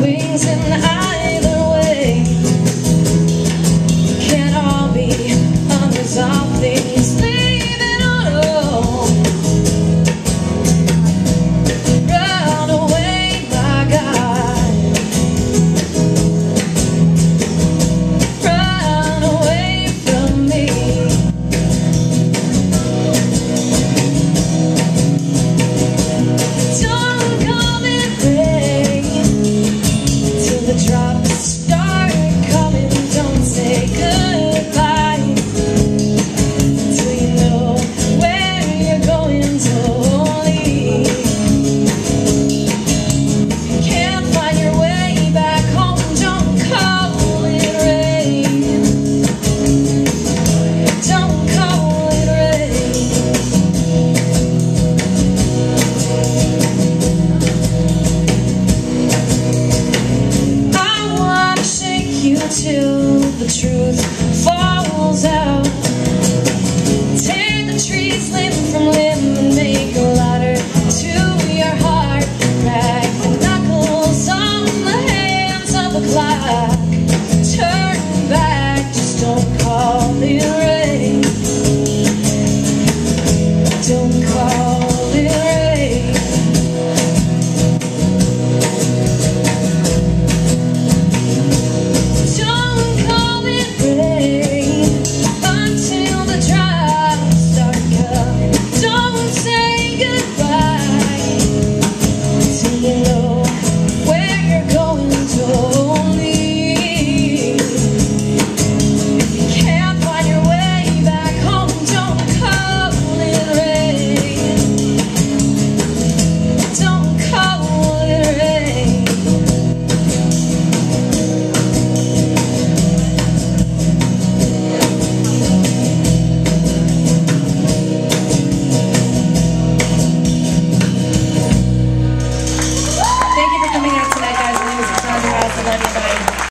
swings in either way. Can't all be unresolved things. Leave it alone. Run away, my God. Run away from me. Don't come and rain till the drops start coming. Don't say goodbye till you know where you're going to leave. Can't find your way back home. Don't call it rain. Don't call it rain. I wanna shake you till the truth falls out. Tear the trees limb from limb and make a ladder to your heart. Crack the knuckles on the hands of a cloud.